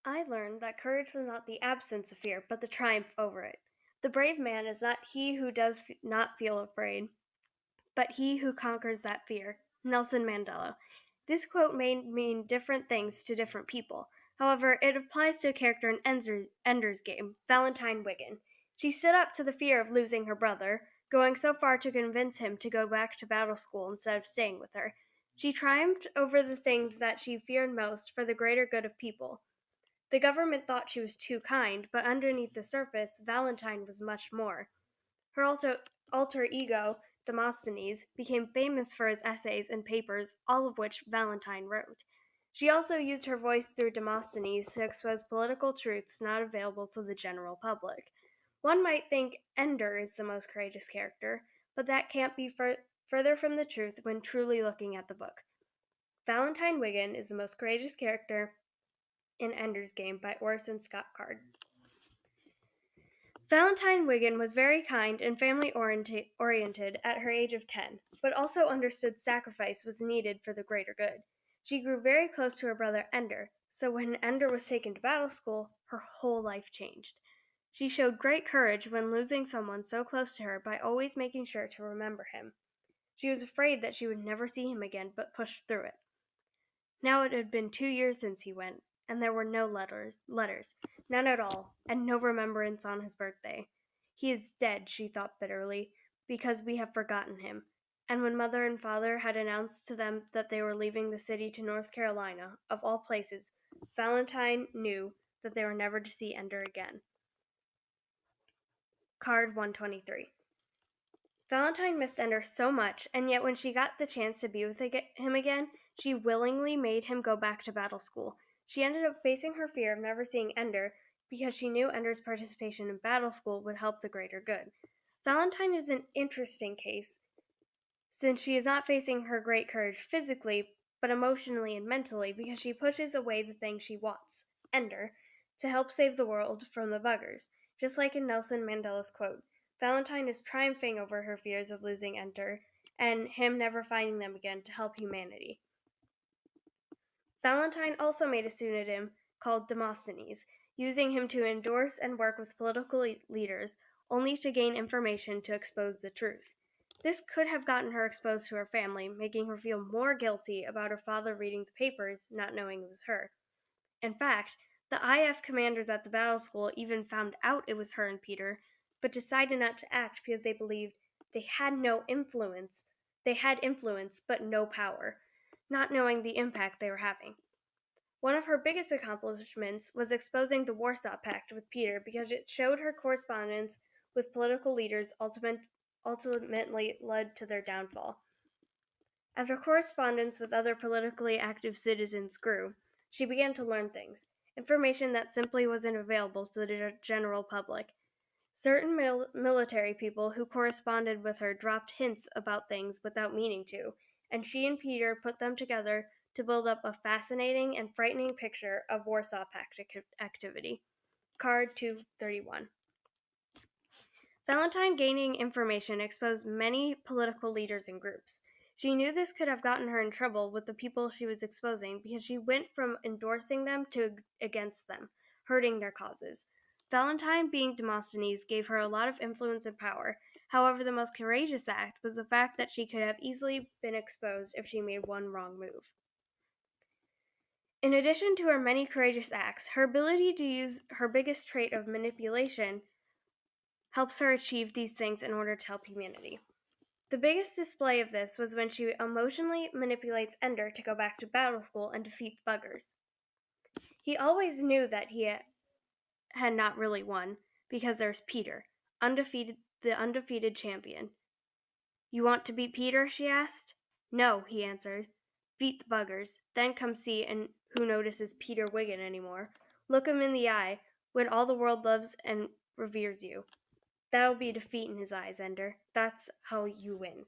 I learned that courage was not the absence of fear, but the triumph over it. The brave man is not he who does not feel afraid, but he who conquers that fear. Nelson Mandela. This quote may mean different things to different people. However, it applies to a character in Ender's Game, Valentine Wiggin. She stood up to the fear of losing her brother, going so far to convince him to go back to battle school instead of staying with her. She triumphed over the things that she feared most for the greater good of people. The government thought she was too kind, but underneath the surface, Valentine was much more. Her alter ego, Demosthenes, became famous for his essays and papers, all of which Valentine wrote. She also used her voice through Demosthenes to expose political truths not available to the general public. One might think Ender is the most courageous character, but that can't be further from the truth when truly looking at the book. Valentine Wiggin is the most courageous character in Ender's Game by Orson Scott Card. Valentine Wiggin was very kind and family-oriented at her age of 10, but also understood sacrifice was needed for the greater good. She grew very close to her brother Ender, so when Ender was taken to battle school, her whole life changed. She showed great courage when losing someone so close to her by always making sure to remember him. She was afraid that she would never see him again, but pushed through it. Now it had been 2 years since he went, and there were no letters, none at all, and no remembrance on his birthday. He is dead, she thought bitterly, because we have forgotten him. And when mother and father had announced to them that they were leaving the city to North Carolina, of all places, Valentine knew that they were never to see Ender again. Card 123. Valentine missed Ender so much, and yet when she got the chance to be with him again, she willingly made him go back to battle school. She ended up facing her fear of never seeing Ender because she knew Ender's participation in battle school would help the greater good. Valentine is an interesting case, since she is not facing her great courage physically, but emotionally and mentally, because she pushes away the thing she wants, Ender, to help save the world from the buggers. Just like in Nelson Mandela's quote, Valentine is triumphing over her fears of losing Ender and him never finding them again to help humanity. Valentine also made a pseudonym called Demosthenes, using him to endorse and work with political leaders, only to gain information to expose the truth. This could have gotten her exposed to her family, making her feel more guilty about her father reading the papers, not knowing it was her. In fact, the IF commanders at the battle school even found out it was her and Peter, but decided not to act because they believed they had influence, but no power, not knowing the impact they were having. One of her biggest accomplishments was exposing the Warsaw Pact with Peter because it showed her correspondence with political leaders ultimately led to their downfall. As her correspondence with other politically active citizens grew, she began to learn things, information that simply wasn't available to the general public. Certain military people who corresponded with her dropped hints about things without meaning to, and she and Peter put them together to build up a fascinating and frightening picture of Warsaw Pact activity. Card 231. Valentine gaining information exposed many political leaders and groups. She knew this could have gotten her in trouble with the people she was exposing because she went from endorsing them to against them, hurting their causes. Valentine, being Demosthenes, gave her a lot of influence and power. However, the most courageous act was the fact that she could have easily been exposed if she made one wrong move. In addition to her many courageous acts, her ability to use her biggest trait of manipulation helps her achieve these things in order to help humanity. The biggest display of this was when she emotionally manipulates Ender to go back to battle school and defeat the buggers. He always knew that he had not really won, because there's Peter, the undefeated champion. You want to beat Peter? She asked. No, he answered. Beat the buggers, then come see and who notices Peter Wiggin anymore. Look him in the eye when all the world loves and reveres you. That'll be defeat in his eyes, Ender. That's how you win.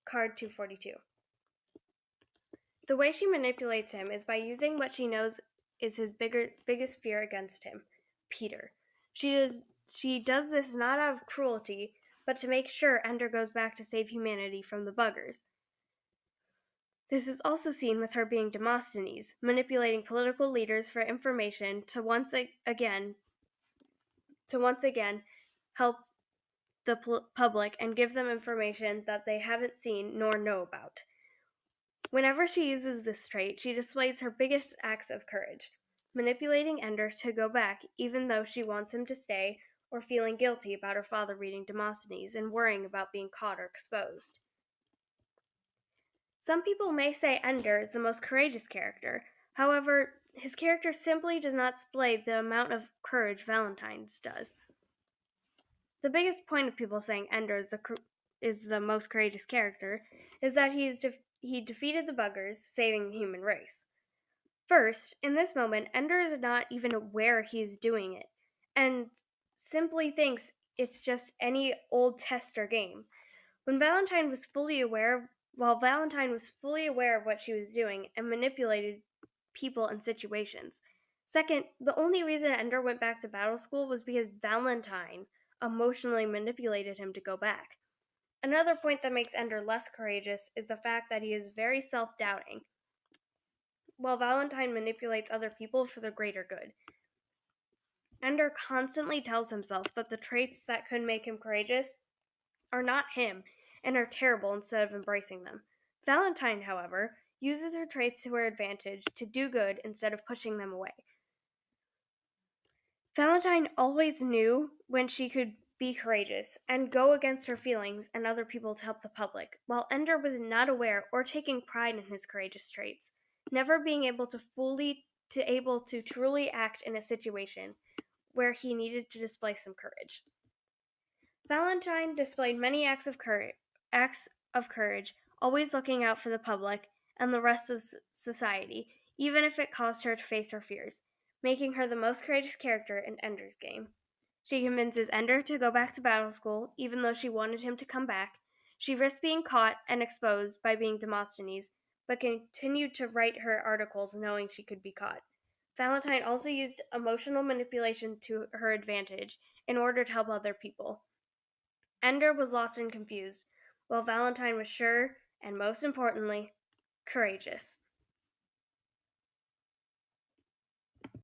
Card 242. The way she manipulates him is by using what she knows is his biggest fear against him, Peter. She does this not out of cruelty, but to make sure Ender goes back to save humanity from the buggers. This is also seen with her being Demosthenes, manipulating political leaders for information to once again help the public and give them information that they haven't seen nor know about. Whenever she uses this trait, she displays her biggest acts of courage, manipulating Ender to go back even though she wants him to stay, or feeling guilty about her father reading Demosthenes and worrying about being caught or exposed. Some people may say Ender is the most courageous character. However, his character simply does not display the amount of courage Valentine's does. The biggest point of people saying Ender is the most courageous character is that he defeated the buggers, saving the human race. First, in this moment, Ender is not even aware he is doing it, and simply thinks it's just any old test or game. While Valentine was fully aware of what she was doing and manipulated people and situations. Second, the only reason Ender went back to battle school was because Valentine emotionally manipulated him to go back. Another point that makes Ender less courageous is the fact that he is very self-doubting, while Valentine manipulates other people for the greater good. Ender constantly tells himself that the traits that could make him courageous are not him and are terrible instead of embracing them. Valentine, however, uses her traits to her advantage to do good instead of pushing them away. Valentine always knew when she could be courageous and go against her feelings and other people to help the public, while Ender was not aware or taking pride in his courageous traits, never being able to truly act in a situation where he needed to display some courage. Valentine displayed many acts of courage, always looking out for the public and the rest of society, even if it caused her to face her fears, making her the most courageous character in Ender's game. She convinces Ender to go back to battle school, even though she wanted him to come back. She risked being caught and exposed by being Demosthenes, but continued to write her articles knowing she could be caught. Valentine also used emotional manipulation to her advantage in order to help other people. Ender was lost and confused, while Valentine was sure and, most importantly, courageous.